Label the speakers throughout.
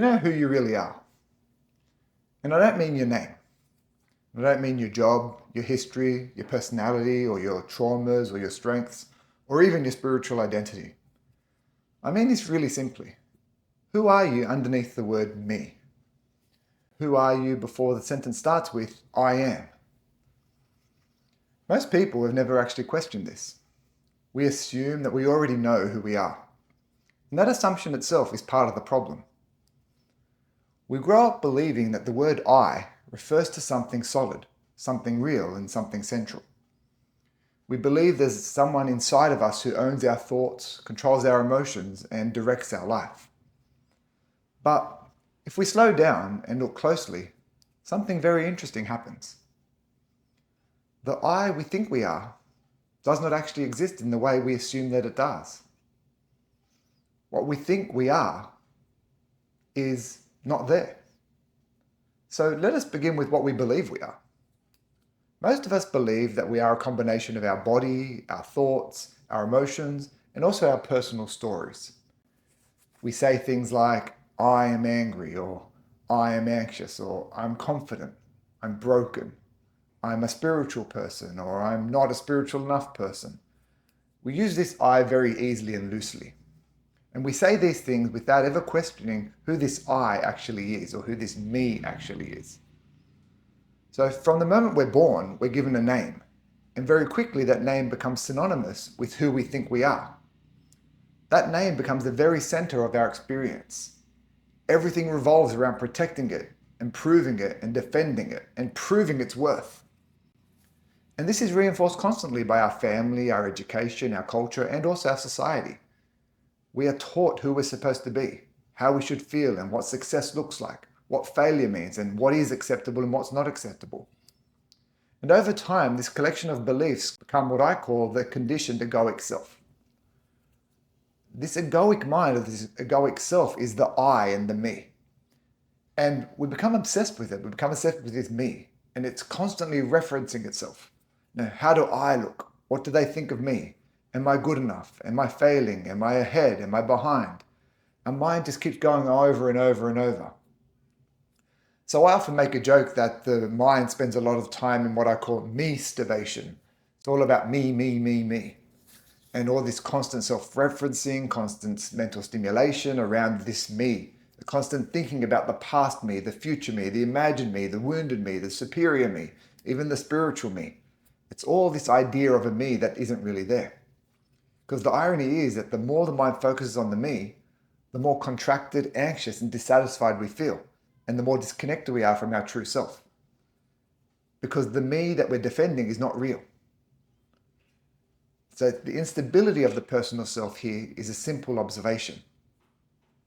Speaker 1: you know who you really are? And I don't mean your name. I don't mean your job, your history, your personality, or your traumas, or your strengths, or even your spiritual identity. I mean this really simply. Who are you underneath the word me? Who are you before the sentence starts with, I am? Most people have never actually questioned this. We assume that we already know who we are. And that assumption itself is part of the problem. We grow up believing that the word I refers to something solid, something real, and something central. We believe there's someone inside of us who owns our thoughts, controls our emotions, and directs our life. But if we slow down and look closely, something very interesting happens. The I we think we are does not actually exist in the way we assume that it does. What we think we are is not there. So let us begin with what we believe we are. Most of us believe that we are a combination of our body, our thoughts, our emotions, and also our personal stories. We say things like, I am angry, or I am anxious, or I'm confident, I'm broken, I'm a spiritual person, or I'm not a spiritual enough person. We use this I very easily and loosely. And we say these things without ever questioning who this I actually is, or who this me actually is. So from the moment we're born, we're given a name. And very quickly that name becomes synonymous with who we think we are. That name becomes the very center of our experience. Everything revolves around protecting it, improving it, and defending it, and proving its worth. And this is reinforced constantly by our family, our education, our culture, and also our society. We are taught who we're supposed to be, how we should feel, and what success looks like, what failure means, and what is acceptable and what's not acceptable. And over time, this collection of beliefs become what I call the conditioned egoic self. This egoic mind, or this egoic self, is the I and the me. And we become obsessed with it. We become obsessed with this me. And it's constantly referencing itself. Now, how do I look? What do they think of me? Am I good enough? Am I failing? Am I ahead? Am I behind? Our mind just keeps going over and over and over. So I often make a joke that the mind spends a lot of time in what I call me-stivation. It's all about me, me, me, me. And all this constant self-referencing, constant mental stimulation around this me. The constant thinking about the past me, the future me, the imagined me, the wounded me, the superior me, even the spiritual me. It's all this idea of a me that isn't really there. Because the irony is that the more the mind focuses on the me, the more contracted, anxious, and dissatisfied we feel, and the more disconnected we are from our true self. Because the me that we're defending is not real. So the instability of the personal self here is a simple observation.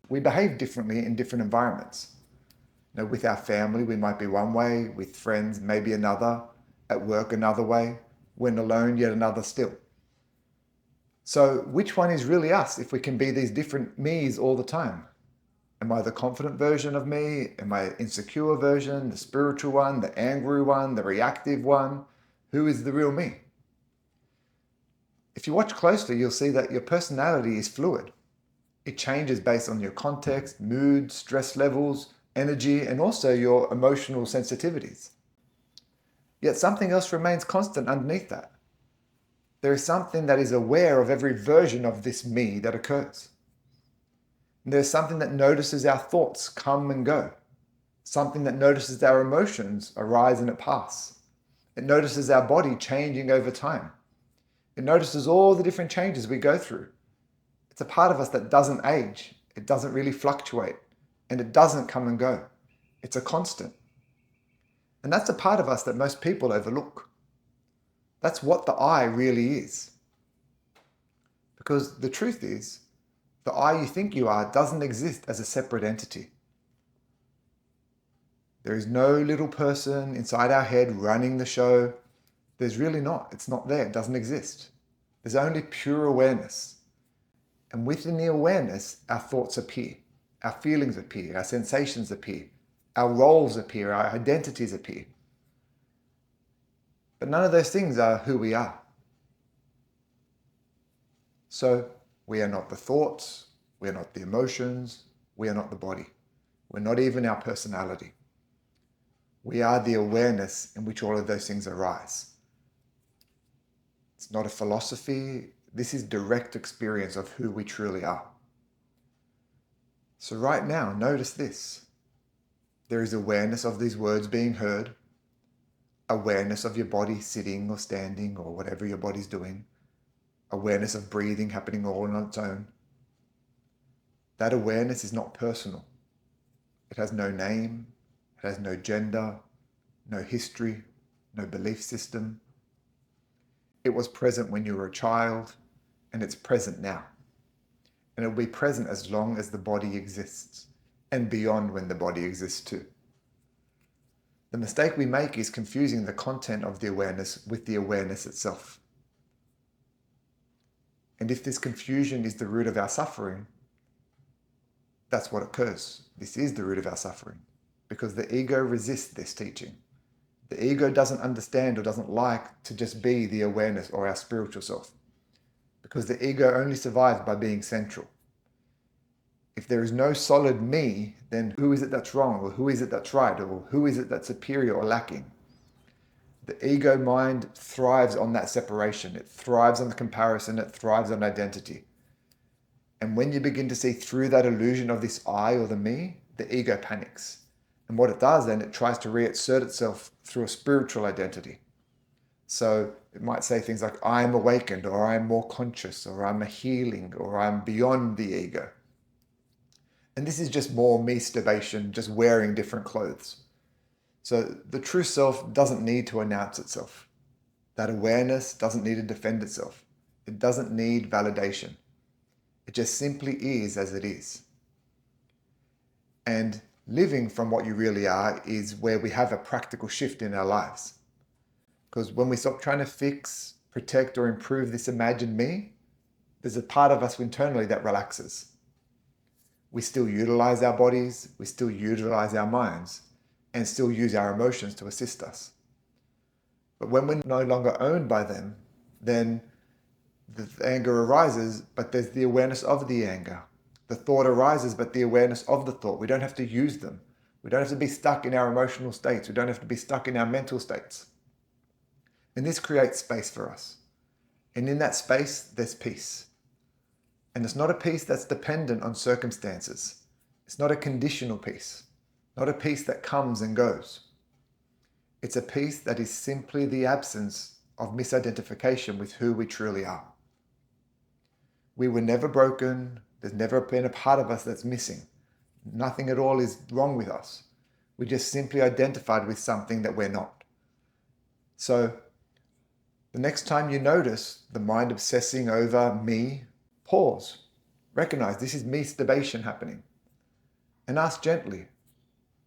Speaker 1: We behave differently in different environments. With our family, we might be one way, with friends, maybe another, at work, another way, when alone, yet another still. So which one is really us if we can be these different me's all the time? Am I the confident version of me? Am I the insecure version, the spiritual one, the angry one, the reactive one? Who is the real me? If you watch closely, you'll see that your personality is fluid. It changes based on your context, mood, stress levels, energy, and also your emotional sensitivities. Yet something else remains constant underneath that. There is something that is aware of every version of this me that occurs. And there's something that notices our thoughts come and go. Something that notices our emotions arise and pass. It notices our body changing over time. It notices all the different changes we go through. It's a part of us that doesn't age. It doesn't really fluctuate. And it doesn't come and go. It's a constant. And that's a part of us that most people overlook. That's what the I really is. Because the truth is, the I you think you are doesn't exist as a separate entity. There is no little person inside our head running the show. There's really not. It's not there. It doesn't exist. There's only pure awareness. And within the awareness, our thoughts appear. Our feelings appear. Our sensations appear. Our roles appear. Our identities appear. But none of those things are who we are. So we are not the thoughts. We are not the emotions. We are not the body. We're not even our personality. We are the awareness in which all of those things arise. It's not a philosophy. This is direct experience of who we truly are. So right now, notice this. There is awareness of these words being heard, awareness of your body sitting or standing or whatever your body's doing, awareness of breathing happening all on its own. That awareness is not personal. It has no name, it has no gender, no history, no belief system. It was present when you were a child, and it's present now. And it will be present as long as the body exists, and beyond when the body exists too. The mistake we make is confusing the content of the awareness with the awareness itself. And if this confusion is the root of our suffering, that's what occurs. This is the root of our suffering, because the ego resists this teaching. The ego doesn't understand or doesn't like to just be the awareness or our spiritual self, because the ego only survives by being central. If there is no solid me, then who is it that's wrong, or who is it that's right, or who is it that's superior or lacking? The ego mind thrives on that separation. It thrives on the comparison. It thrives on identity. And when you begin to see through that illusion of this I or the me, the ego panics. And what it does then, it tries to reassert itself through a spiritual identity. So it might say things like, I am awakened, or I am more conscious, or I'm a healing, or I'm beyond the ego. And this is just more masturbation, just wearing different clothes. So the true self doesn't need to announce itself. That awareness doesn't need to defend itself. It doesn't need validation. It just simply is as it is. And living from what you really are is where we have a practical shift in our lives. Because when we stop trying to fix, protect, or improve this imagined me, there's a part of us internally that relaxes. We still utilize our bodies, we still utilize our minds, and still use our emotions to assist us. But when we're no longer owned by them, then the anger arises, but there's the awareness of the anger. The thought arises, but the awareness of the thought. We don't have to use them. We don't have to be stuck in our emotional states. We don't have to be stuck in our mental states. And this creates space for us. And in that space, there's peace. And it's not a peace that's dependent on circumstances. It's not a conditional peace, not a peace that comes and goes. It's a peace that is simply the absence of misidentification with who we truly are. We were never broken. There's never been a part of us that's missing. Nothing at all is wrong with us. We just simply identified with something that we're not. So the next time you notice the mind obsessing over me, pause. Recognize this is masturbation happening. And ask gently,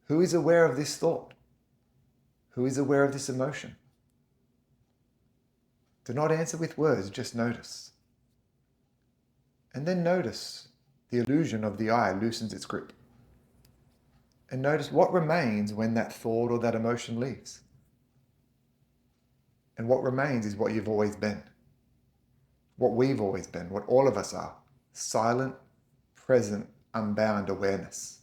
Speaker 1: who is aware of this thought? Who is aware of this emotion? Do not answer with words, just notice. And then notice the illusion of the I loosens its grip. And notice what remains when that thought or that emotion leaves. And what remains is what you've always been. What we've always been, what all of us are. Silent, present, unbound awareness.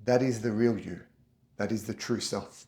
Speaker 1: That is the real you. That is the true self.